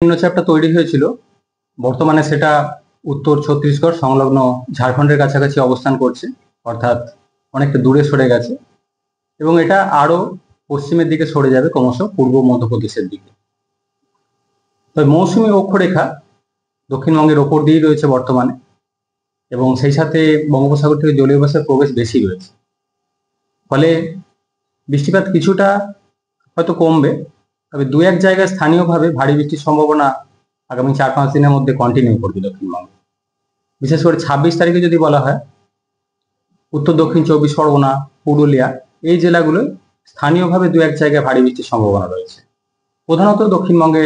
নিম্নচাপটা তৈরি হয়েছিল, বর্তমানে সেটা উত্তর ছত্তিশগড় সংলগ্ন ঝাড়খণ্ডের কাছাকাছি অবস্থান করছে, অর্থাৎ অনেকটা দূরে সরে গেছে এবং এটা আরো পশ্চিমের দিকে সরে যাবে ক্রমশ পূর্ব মধ্যপ্রদেশের দিকে। তবে মৌসুমী অক্ষরেখা দক্ষিণবঙ্গের ওপর দিয়েই রয়েছে বর্তমানে এবং সেই সাথে বঙ্গোপসাগর থেকে জলীয় বাষ্পের প্রবেশ বেশি রয়েছে, ফলে বৃষ্টিপাত কিছুটা হয়তো কমবে, তবে দু এক জায়গায় স্থানীয়ভাবে ভারী বৃষ্টির সম্ভাবনা আগামী 4-5 দিনের মধ্যে কন্টিনিউ করবে দক্ষিণবঙ্গে। বিশেষ করে 26 তারিখে যদি বলা হয়, উত্তর দক্ষিণ 24 পরগনা, পুরুলিয়া এই জেলাগুলো স্থানীয়ভাবে দু এক জায়গায় ভারী বৃষ্টির সম্ভাবনা রয়েছে। প্রধানত দক্ষিণবঙ্গে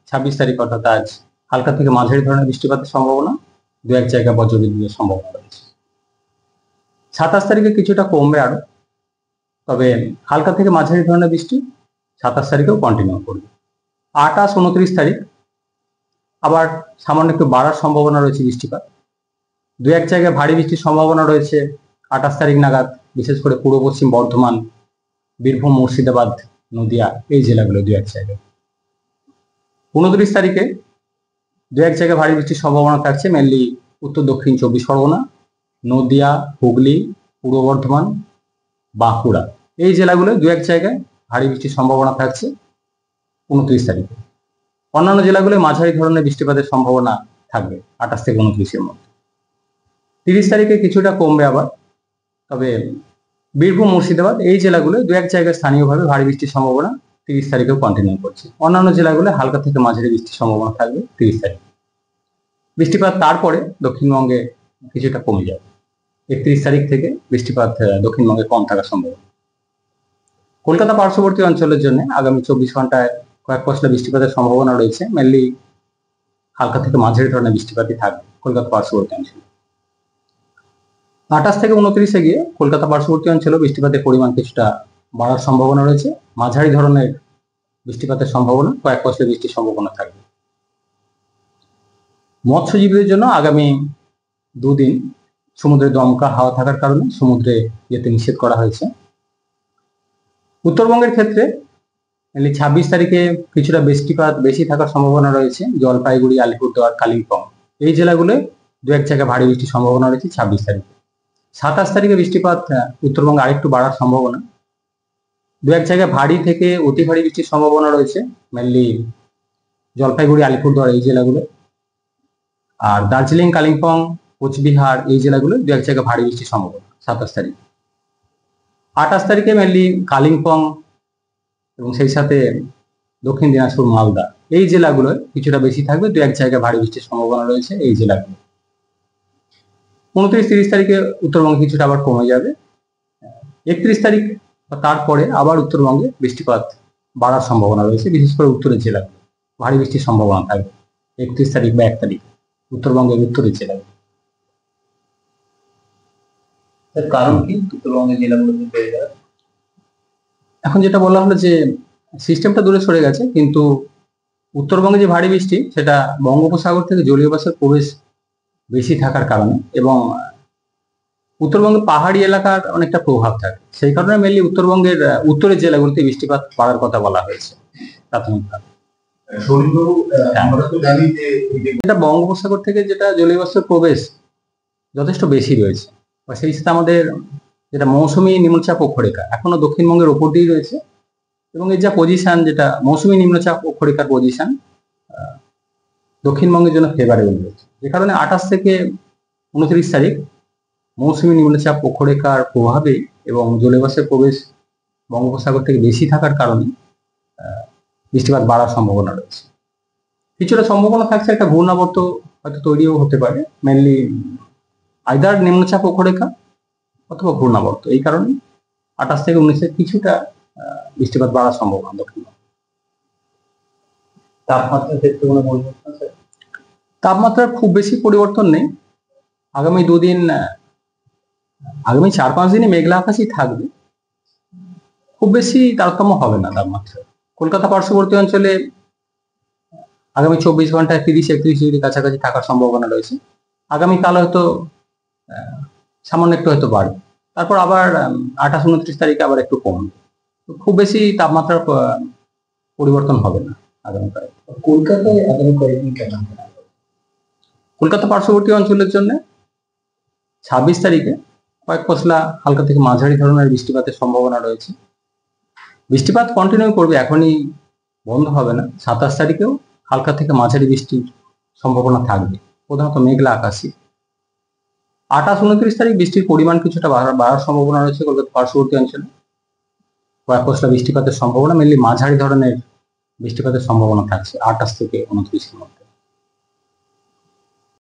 26 তারিখ অর্থাৎ আজ হালকা থেকে মাঝারি ধরনের বৃষ্টিপাতের সম্ভাবনা, দু এক জায়গায় বজ্রবিদ্যুতের সম্ভাবনা রয়েছে। 27 তারিখে কিছুটা কমবে আরো, তবে হালকা থেকে মাঝারি ধরনের বৃষ্টি 27 তারিখেও কন্টিনিউ করবে। 28-29 তারিখ আবার সামান্য একটু বাড়ার সম্ভাবনা রয়েছে বৃষ্টিপাত, দু এক জায়গায় ভারী বৃষ্টির সম্ভাবনা রয়েছে 28 তারিখ নাগাদ, বিশেষ করে পূর্ব পশ্চিম বর্ধমান, বীরভূম, মুর্শিদাবাদ, নদিয়া এই জেলাগুলো দু এক জায়গায়। 29 তারিখে দু এক জায়গায় ভারী বৃষ্টির সম্ভাবনা থাকছে, মেনলি উত্তর দক্ষিণ 24 পরগনা, নদিয়া, হুগলি, পূর্ব বর্ধমান, বাঁকুড়া এই জেলাগুলো দু এক জায়গায় ভারী বৃষ্টির সম্ভাবনা থাকছে 29 তারিখে। অন্যান্য জেলাগুলো মাঝারি ধরনের বৃষ্টিপাতের সম্ভাবনা থাকবে 28 থেকে 29-এর মধ্যে। 30 তারিখে কিছুটা কমবে আবার, তবে বীরভূম, মুর্শিদাবাদ এই জেলাগুলো দু এক জায়গায় স্থানীয়ভাবে ভারী বৃষ্টির সম্ভাবনা 30 তারিখেও কন্টিনিউ করছে। অন্যান্য জেলাগুলো হালকা থেকে মাঝারি বৃষ্টির সম্ভাবনা থাকবে 30 তারিখে। বৃষ্টিপাত তারপরে দক্ষিণবঙ্গে কিছুটা কমে যাবে, 31 তারিখ থেকে বৃষ্টিপাত দক্ষিণবঙ্গে কম থাকার সম্ভাবনা। কলকাতা পার্শ্ববর্তী অঞ্চলের জন্য আগামী 24 ঘন্টায় কয়েক পশলা বৃষ্টিপাতের সম্ভাবনা রয়েছে, মেনলি হালকা থেকে মাঝারি ধরনের বৃষ্টিপাতই থাকবে কলকাতা পার্শ্ববর্তী অঞ্চলে। 28 থেকে 29-এ গিয়ে কলকাতা পার্শ্ববর্তী অঞ্চলে বৃষ্টিপাতের পরিমাণ কিছুটা বাড়ার সম্ভাবনা রয়েছে, মাঝারি ধরনের বৃষ্টিপাতের সম্ভাবনা, কয়েক পশলা বৃষ্টির সম্ভাবনা থাকবে। মৎস্যজীবীদের জন্য আগামী দুদিন সমুদ্রে দমকা হাওয়া থাকার কারণে সমুদ্রে যেতে নিষেধ করা হয়েছে। উত্তরবঙ্গের ক্ষেত্রে 26 তারিখে কিছুটা বৃষ্টিপাত বেশি থাকার সম্ভাবনা রয়েছে, জলপাইগুড়ি, আলিপুরদুয়ার, কালিম্পং এই জেলাগুলোয় দু এক জায়গায় ভারী বৃষ্টির সম্ভাবনা রয়েছে 26 তারিখে। 27 তারিখে বৃষ্টিপাত উত্তরবঙ্গে আরেকটু বাড়ার সম্ভাবনা, দু এক জায়গায় ভারী থেকে অতি ভারী বৃষ্টির সম্ভাবনা রয়েছে, মেনলি জলপাইগুড়ি, আলিপুরদুয়ার এই জেলাগুলো। আর দার্জিলিং, কালিম্পং, কোচবিহার এই জেলাগুলো দু এক জায়গায় ভারী বৃষ্টির সম্ভাবনা 27 তারিখে। 28 তারিখে মেনলি কালিম্পং এবং সেই সাথে দক্ষিণ দিনাজপুর, মালদা এই জেলাগুলো কিছুটা বেশি থাকবে, দু এক জায়গায় ভারী বৃষ্টির সম্ভাবনা রয়েছে এই জেলাগুলো। 29-30 তারিখে উত্তরবঙ্গে কিছুটা আবার কমে যাবে। 31 তারিখ বা তারপরে আবার উত্তরবঙ্গে বৃষ্টিপাত বাড়ার সম্ভাবনা রয়েছে, বিশেষ করে উত্তরের জেলাগুলো ভারী বৃষ্টির সম্ভাবনা থাকবে 31 তারিখ বা 1 তারিখ উত্তরবঙ্গের উত্তরের জেলাগুলো। কারণ কি উত্তরবঙ্গের জেলাগুলোতে বেড়ে যাবে? এখন যেটা বলা হলো যে সিস্টেমটা দূরে সরে গেছে, কিন্তু উত্তরবঙ্গে যে ভারী বৃষ্টি সেটা বঙ্গোপসাগর থেকে জলীয় বাষ্পের প্রবেশ বেশি থাকার কারণে এবং উত্তরবঙ্গে পাহাড়ি এলাকার অনেকটা প্রভাব থাকে, সেই কারণে মেনলি উত্তরবঙ্গের উত্তরের জেলাগুলোতে বৃষ্টিপাত বাড়ার কথা বলা হয়েছে প্রাথমিকভাবে। আমরা তো জানি যে এটা বঙ্গোপসাগর থেকে যেটা জলীয় বাষ্পের প্রবেশ যথেষ্ট বেশি রয়েছে, বা সেই সাথে আমাদের যেটা মৌসুমী নিম্নচাপ অক্ষরেখা এখনো দক্ষিণবঙ্গের ওপর দিয়েই রয়েছে এবং এর যা পজিশন, যেটা মৌসুমী নিম্নচাপ অক্ষরেখার পজিশন দক্ষিণবঙ্গের জন্য ফেভারেবল রয়েছে, যে কারণে 28 থেকে 29 তারিখ মৌসুমী নিম্নচাপ অক্ষরেখার প্রভাবে এবং জলীয় বাষ্পের প্রবেশ বঙ্গোপসাগর থেকে বেশি থাকার কারণে বৃষ্টিপাত বাড়ার সম্ভাবনা রয়েছে। কিছুটা সম্ভাবনা থাকছে একটা ঘূর্ণাবর্ত হয়তো তৈরিও হতে পারে, মেনলি আইদার নিম্নচাপ অক্ষরেখা অথবা ঘূর্ণাবর্ত, এই কারণে 28 থেকে 19-এ কিছুটা বৃষ্টিপাত বাড়ার সম্ভাবনা দক্ষিণবঙ্গে। তাপমাত্রার ক্ষেত্রে কোনো পরিবর্তন আছে? তাপমাত্রার খুব বেশি পরিবর্তন নেই, আগামী দুদিন আগামী 4-5 দিনে মেঘলা আকাশই থাকবে, খুব বেশি তারতম্য হবে না তাপমাত্রা। কলকাতা পার্শ্ববর্তী অঞ্চলে আগামী 24 ঘন্টায় 30-31 ডিগ্রি কাছাকাছি থাকার সম্ভাবনা রয়েছে, আগামীকাল হয়তো সামান্য একটু হয়তো বাড়বে, তারপর আবার 28-29 তারিখে আবার একটু কমবে, খুব বেশি তাপমাত্রার পরিবর্তন হবে না আগামীকাল। কলকাতায় আগামী কয়েকদিন কেমন থাকবে? কলকাতা পার্শ্ববর্তী অঞ্চলের জন্য 26 তারিখে কয়েক পশলা হালকা থেকে মাঝারি ধরনের বৃষ্টিপাতের সম্ভাবনা রয়েছে। বৃষ্টিপাত কন্টিনিউ করবে, এখনই বন্ধ হবে না। 27 তারিখেও হালকা থেকে মাঝারি বৃষ্টির সম্ভাবনা থাকবে, প্রধানত মেঘলা আকাশে। 28-29 তারিখ বৃষ্টির পরিমাণ কিছুটা বাড়ার সম্ভাবনা রয়েছে কলকাতা পার্শ্ববর্তী অঞ্চলে। কয়েক পশলা বৃষ্টিপাতের সম্ভাবনা, মেনলি মাঝারি ধরনের বৃষ্টিপাতের সম্ভাবনা থাকছে 28 থেকে 29 এর মধ্যে।